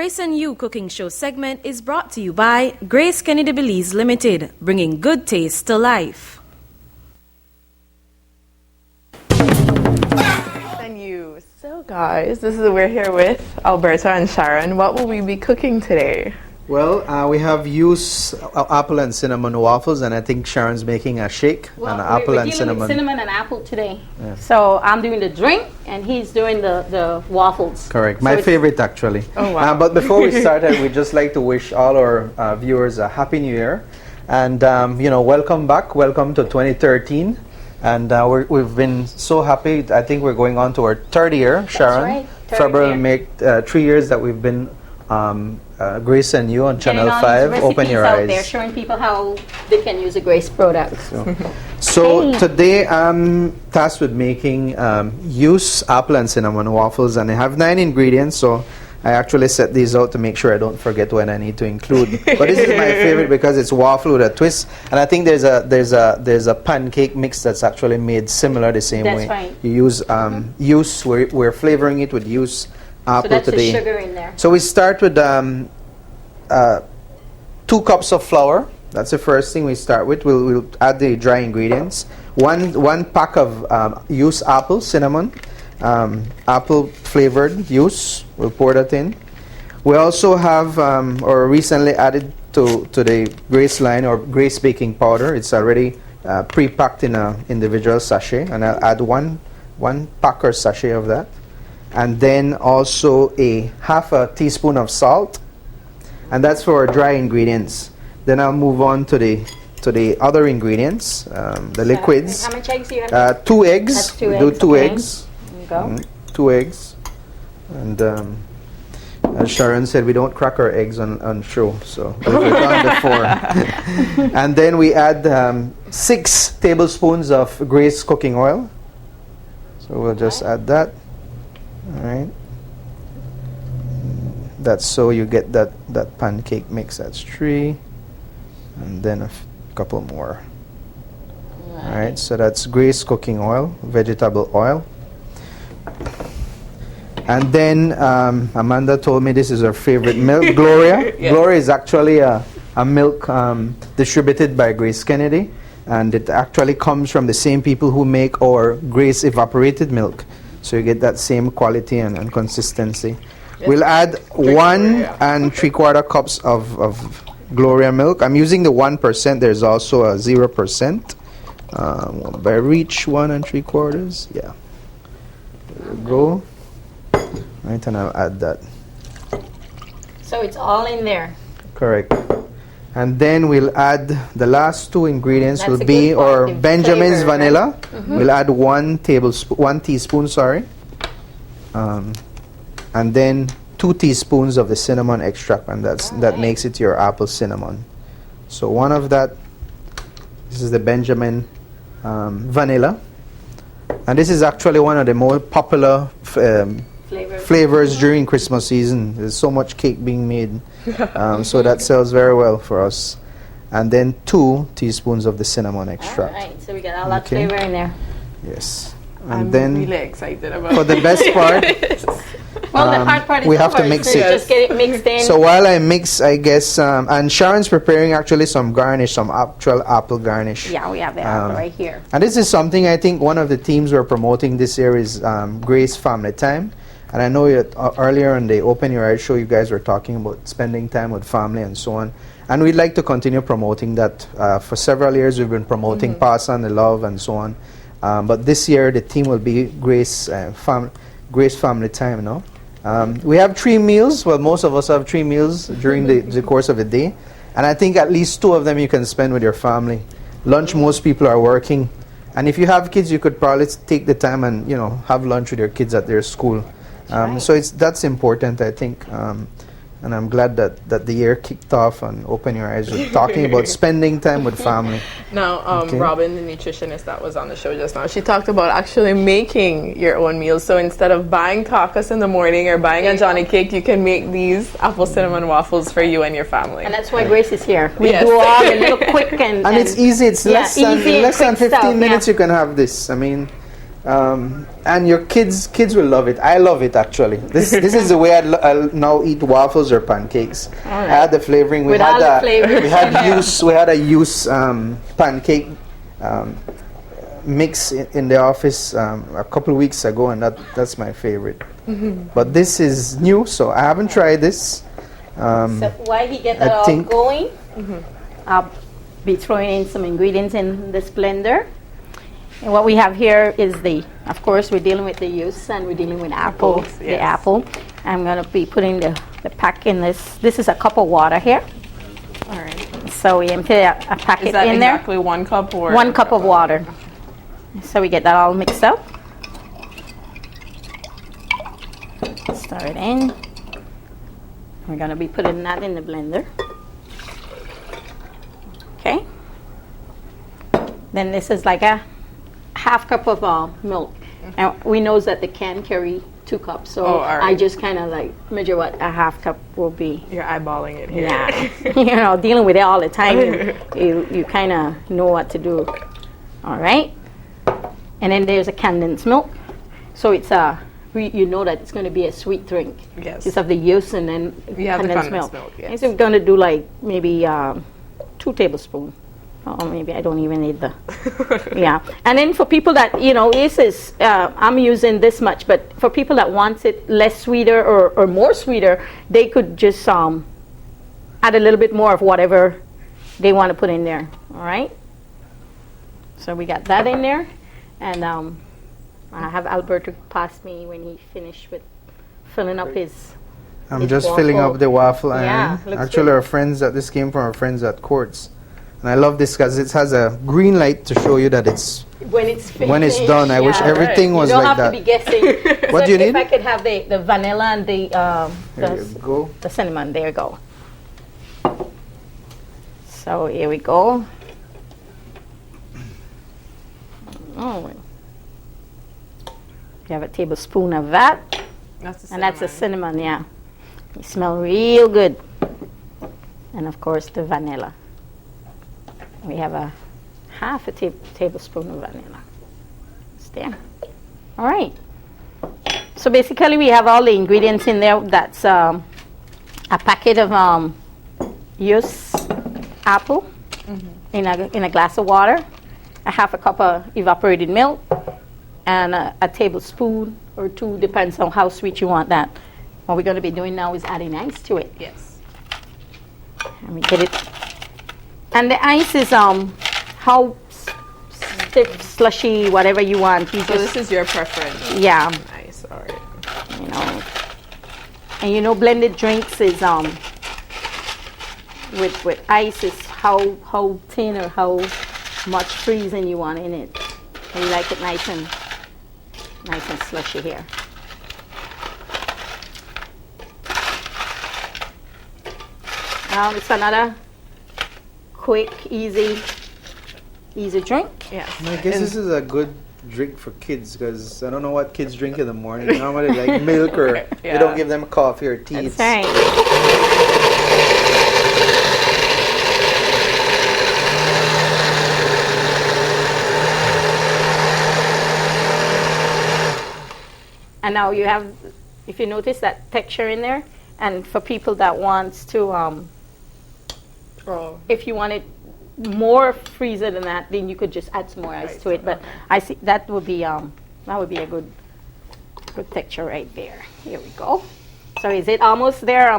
Grace and You Cooking Show segment is brought to you by Grace Kennedy Belize Limited, bringing good taste to life. And you. So guys, we're here with Alberta and Sharon. What will we be cooking today? Well, we have used apple and cinnamon waffles, and I think Sharon's making a shake and apple and cinnamon. Cinnamon and apple today. Yeah. So I'm doing the drink, and he's doing the waffles. Correct. My favorite, actually. Oh, wow. But before we start, we'd just like to wish all our viewers a Happy New Year. And, welcome back. Welcome to 2013. And we've been so happy. I think we're going on to our third year, Sharon. That's right. February will make 3 years that we've been Grace and You on Channel 5. Open your eyes. They're showing people how they can use a Grace product. So today I'm tasked with making use apple and cinnamon waffles, and I have 9 ingredients. So I actually set these out to make sure I don't forget what I need to include. But this is my favorite because it's waffle with a twist, and I think there's a pancake mix that's actually made similar the same way. That's right. You use use. We're flavoring it with use. Apple So that's today. the sugar in there. So we start with 2 cups of flour. That's the first thing we start with. We'll add the dry ingredients. One pack of used apple, cinnamon, apple flavored use. We'll pour that in. We also have or recently added to the Grace line or Grace baking powder. It's already pre-packed in an individual sachet, and I'll add one pack or sachet of that. And then also half a teaspoon of salt, and that's for dry ingredients. Then I'll move on to the other ingredients, the liquids. How much eggs do you have? 2 eggs. That's 2 we eggs. do 2 Okay. eggs. There you go. 2 eggs, and as Sharon said, we don't crack our eggs on show, so we've done before. And then we add 6 tablespoons of Grace cooking oil. So we'll just add that. All right. That's so you get that pancake mix. That's 3, and then a couple more. All right. So that's Grace cooking oil, vegetable oil, and then Amanda told me this is her favorite milk, Gloria. Yes. Gloria is actually a milk distributed by Grace Kennedy, and it actually comes from the same people who make our Grace evaporated milk. So you get that same quality and consistency. Yes. We'll add 1 3/4 cups of Gloria milk. I'm using the 1%. There's also a 0%. By reach 1 3/4. Yeah. There we go. Right, and I'll add that. So it's all in there. Correct. And then we'll add the last 2 ingredients. That's will be our Benjamin's flavor, vanilla. Right? Mm-hmm. We'll add 1 teaspoon, sorry. And then 2 teaspoons of the cinnamon extract, and that makes it your apple cinnamon. So one of that. This is the Benjamin vanilla, and this is actually one of the more popular flavors during Christmas season. There's so much cake being made, so that sells very well for us. And then 2 teaspoons of the cinnamon extract. All right, so we got all that flavor in there. Yes. And I'm then really excited about for the best part, well, the hard part is we have to mix it. Just get it mixed in. So while I mix, I guess, and Sharon's preparing actually some garnish, some actual apple garnish. Yeah, we have it right here. And this is something I think one of the themes we're promoting this year is Grace Family Time. And I know earlier in the Open Your Eyes show, you guys were talking about spending time with family and so on. And we'd like to continue promoting that. For several years, we've been promoting Pass on the Love and so on. But this year, the theme will be Grace Family Time, you know. We have 3 meals. Well, most of us have 3 meals during the course of the day. And I think at least 2 of them you can spend with your family. Lunch, most people are working. And if you have kids, you could probably take the time and, have lunch with your kids at their school. So that's important, I think. And I'm glad that the year kicked off on Open Your Eyes with talking about spending time with family. Now, Robin, the nutritionist that was on the show just now, she talked about actually making your own meals. So instead of buying tacos in the morning or buying a Johnny cake, you can make these apple cinnamon waffles for you and your family. And that's why Grace is here. We do all the little quick and it's easy. It's less than 15 stuff, minutes you can have this. I mean, And your kids will love it. I love it actually. This is the way I'll now eat waffles or pancakes. All right. I had the flavoring. With all the flavors. We had a use pancake mix in the office a couple of weeks ago, and that's my favorite. But this is new, so I haven't tried this. So while he get that all going, I'll be throwing in some ingredients in this blender. And what we have here is of course, we're dealing with the juice and we're dealing with apple, Yes. the apple. I'm going to be putting the pack in this. This is a cup of water here. All right. So we empty a packet Is that in there. exactly 1 cup or? 1 cup of water. So we get that all mixed up. Stir it in. We're going to be putting that in the blender. Okay. Then this is like a half cup of milk. And we know that the can carry 2 cups. So all right. I just kind of like measure what a half cup will be. You're eyeballing it here. Yeah. Dealing with it all the time, you kind of know what to do. All right. And then there's a condensed milk. So it's you know that it's going to be a sweet drink. Yes. Just of the juice and then We have the condensed condensed milk. milk, yes. And so we're going to do like maybe 2 tablespoons. Oh, maybe I don't even need the. Yeah. And then for people that, I'm using this much, but for people that want it less sweeter or more sweeter, they could just add a little bit more of whatever they want to put in there. All right. So we got that in there. And I have Alberto pass me when he finished with filling up his. I'm his just waffle. filling up the waffle iron. Yeah, looks Actually, good. this came from our friends at Courts. And I love this because it has a green light to show you that it's When it's finished. when it's done. I wish yeah. everything was You don't like have that. to be guessing. What So do you if need? I could have the vanilla and There you go. the cinnamon. There you go. So here we go. Oh, you have a tablespoon of that, and that's the cinnamon. Yeah, it smells real good. And of course the vanilla. We have a half a tablespoon of vanilla. It's there. All right. So basically, we have all the ingredients in there. That's a packet of juice apple in a glass of water, a half a cup of evaporated milk, and a tablespoon or 2, depends on how sweet you want that. What we're going to be doing now is adding ice to it. Yes. And we get it. And the ice is how stiff, slushy, whatever you want. You So just this is your preference. yeah. Nice. All right. And blended drinks is with ice is how thin or how much freezing you want in it. And you like it nice and slushy here. It's another quick, easy drink. Yes. I guess this is a good drink for kids because I don't know what kids drink in the morning. Normally like milk or they Yeah. don't give them coffee or tea. That's right. And now you have, if you notice that texture in there, and for people that wants to, if you want it more freezer than that, then you could just add some more ice to it. But I see that would be a good texture right there. Here we go. So is it almost there?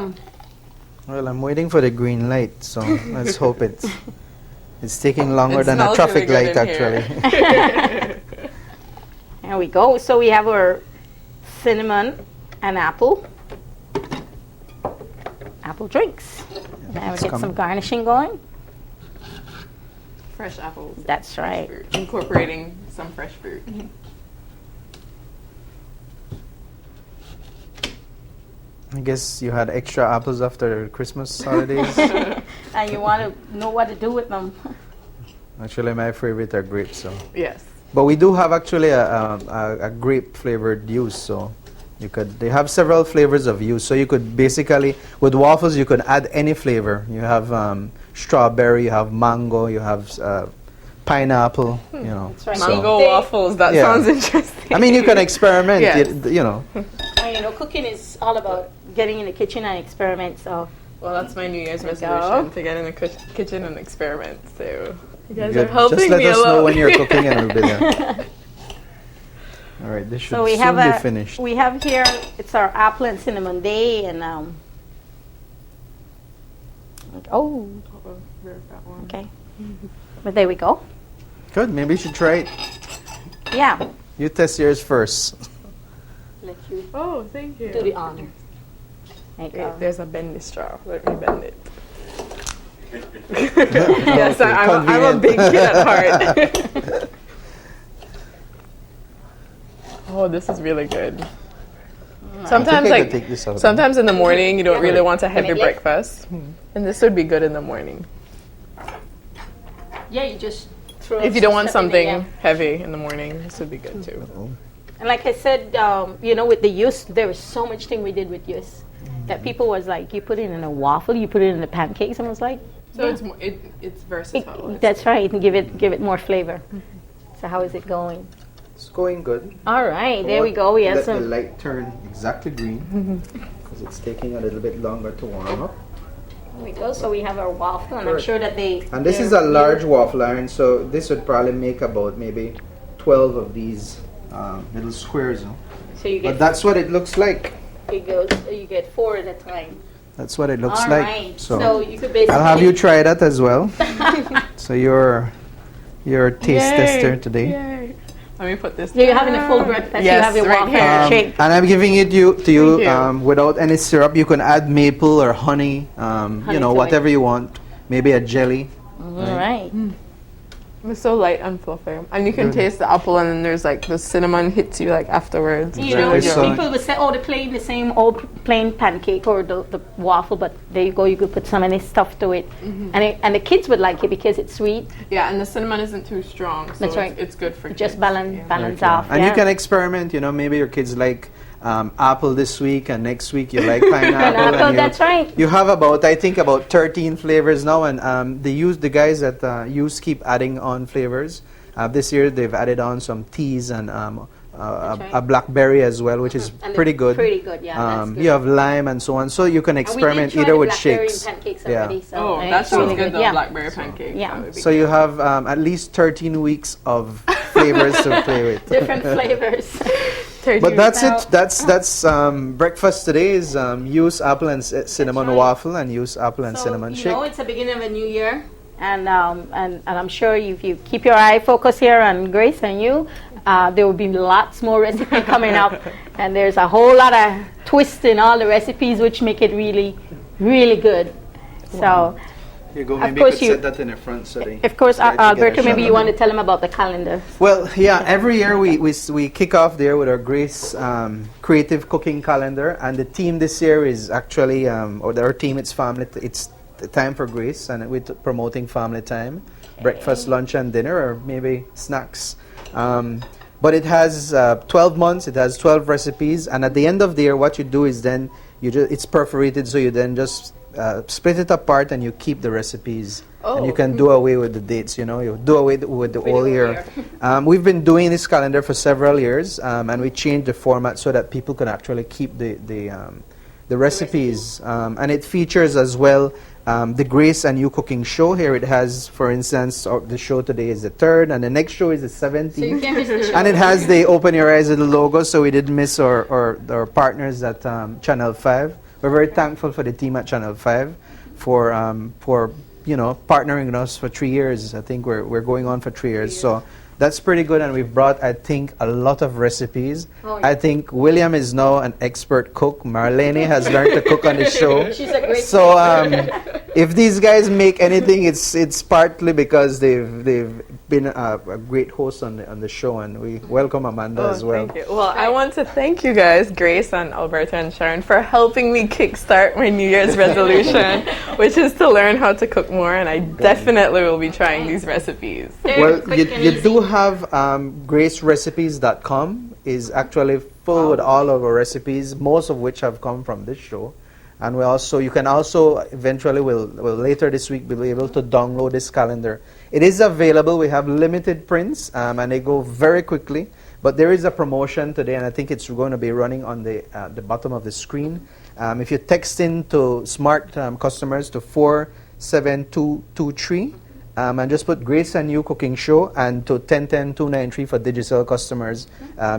Well, I'm waiting for the green light, so let's hope it's taking longer It than a smells traffic really light good in here. actually. There we go. So we have our cinnamon and apple drinks. Now we it's get coming. some garnishing going. Fresh apples. That's right. Fruit. Incorporating some fresh fruit. I guess you had extra apples after Christmas holidays. And you want to know what to do with them. Actually, my favorite are grapes. So, Yes. but we do have actually a grape flavored juice. So, they have several flavors of juice. So you could basically with waffles you could add any flavor. You have strawberry, you have mango, you have pineapple, you know. That's right. So, Mango waffles. That Yeah. sounds interesting. I mean, you can experiment, Yes. you know. And, you know, cooking is all about getting in the kitchen and experiment. So Well, that's my New Year's There you resolution, go. to get in the kitchen and experiment. So you guys Good. are helping Just let me us a lot. know when you're cooking and we'll be there. All right, this should so we soon have be finished. we have here, it's our apple and cinnamon day, and oh, okay. But there we go. Good, maybe you should try it. Yeah. You test yours first. Let you Oh, thank you. do the honor. There you Wait, go. there's a bendy straw. Let me bend it. Yes, Okay, I'm a convenient. big kid at heart. Oh, this is really good. Sometimes, I like, could take this out. sometimes in the morning, you don't really want a heavy Can I get- breakfast, and this would be good in the morning. Yeah, you just throw If you don't want stuff in there, something heavy in the morning, this would be good too. And like I said, you know, with the use, there was so much thing we did with use that people was like, you put it in a waffle, you put it in the pancakes, and I was like, So it's versatile. that's right, and give it more flavor. So how is it going? It's going good. All right, there we go. We have Let the some. light turn exactly green because it's taking a little bit longer to warm up. There we go. So we have our waffle, and I'm sure that they. And this is a large waffle iron, so this would probably make about maybe 12 of these little squares. No? So you But get. that's what it looks like. It goes. You get 4 at a time. That's what it looks All like. right. So, So you could basically. I'll have you try that as well. So you're a taste Yay, tester today. Yay. Let me put this. So you're having a full breakfast. Yes, you have your right waffle here. and shake. And I'm giving it to you Thank you. without any syrup. You can add maple or honey, Honey you know, to whatever you want. Maybe a jelly. All right. It's so light and fluffy, and you can taste the apple, and then there's like the cinnamon hits you like afterwards. You know, Exactly. So- people would say, "Oh, they're playing the same old plain pancake or the waffle," but there you go. You could put some of this stuff to it, and the kids would like it because it's sweet. Yeah, and the cinnamon isn't too strong, so That's right. it's good for It kids. just balance Okay. off. And yeah. you can experiment, you know, maybe your kids like apple this week and next week you like pineapple. Pineapple, and that's right. You have about, I think, about 13 flavors now, and the guys at Use keep adding on flavors. This year they've added on some teas and right. a blackberry as well, which is And pretty good. Pretty good, yeah. That's good. You have lime and so on, so you can And we did experiment try either the with blackberry shakes. pancakes Yeah. already, so Oh, it's that sounds really good though, Yeah. blackberry pancake. Yeah. That would be So you have at least 13 weeks of flavors to play with. Different flavors. But that's Now- it. That's breakfast today is use apple and cinnamon right. waffle and use apple and So, cinnamon you shake. know, it's the beginning of a new year, and I'm sure if you keep your eye focused here on Grace and you, there will be lots more recipes coming up, and there's a whole lot of twists in all the recipes, which make it really, really good. So, Here you go. of Maybe course you you- could set that in the front so they of course, guys get a Alberto, shot maybe of you it. want to tell them about the calendar. Well, yeah, every year we kick off there with our Grace creative cooking calendar, and the theme this year is actually, or our team, it's family. It's the time for Grace, and we're promoting family time, breakfast, lunch, and dinner, or maybe snacks. But it has 12 months. It has 12 recipes, and at the end of the year, what you do is then it's perforated, so you then just split it apart and you keep the recipes. And you can do away with the dates, you know, you do away with the whole year. We've been doing this calendar for several years, and we changed the format so that people can actually keep the recipes. And it features as well the Grace and You Cooking show. Here it has, for instance, the show today is the 3rd, and the next show is the 17th. So you can't miss the show. And it has the Open Your Eyes little logo, so we didn't miss our partners at Channel 5. We're very thankful for the team at Channel 5 for partnering with us for 3 years. I think we're going on for 3 years. So that's pretty good, and we've brought, I think, a lot of recipes. Oh, yeah. I think William is now an expert cook. Marlene has learned to cook on the show. She's a great So if these guys make anything, it's partly because they've been a great host on the show, and we welcome Amanda as well. Thank you. Well, I want to thank you guys, Grace and Alberta and Sharon, for helping me kickstart my New Year's resolution, which is to learn how to cook more, and I definitely will be trying these recipes. Well, Quick and you easy. do have gracerecipes.com is actually full with all of our recipes, most of which have come from this show. And you can also eventually will later this week be able to download this calendar It is available. We have limited prints, and they go very quickly. But there is a promotion today, and I think it's going to be running on the bottom of the screen. If you text in to smart customers to 47223, and just put Grace and You Cooking Show and to 1010-293 for digital customers,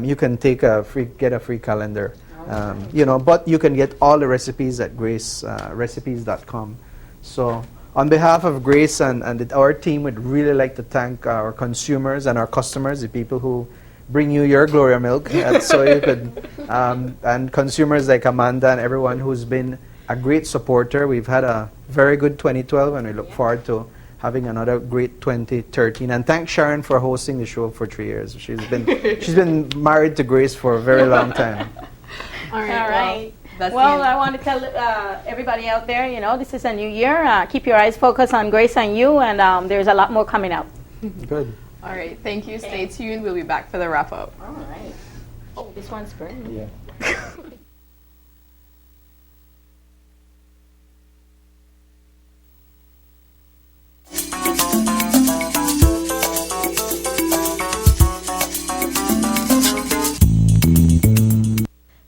you can get a free calendar. But you can get all the recipes at gracerecipes.com. So on behalf of Grace and our team, we'd really like to thank our consumers and our customers, the people who bring you your Gloria milk, so you could, and consumers like Amanda and everyone who's been a great supporter. We've had a very good 2012, and we look forward to having another great 2013. And thanks Sharon for hosting the show for 3 years. She's been married to Grace for a very long time. All right. Well, I want to tell everybody out there, this is a new year. Keep your eyes focused on Grace and You, and there's a lot more coming out. Good. All right, thank you. Stay tuned. We'll be back for the wrap up. All right. Oh, this one's burning. Yeah.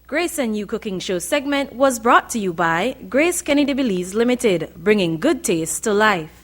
Grace and You Cooking Show segment was brought to you by Grace Kennedy Belize Limited, bringing good taste to life.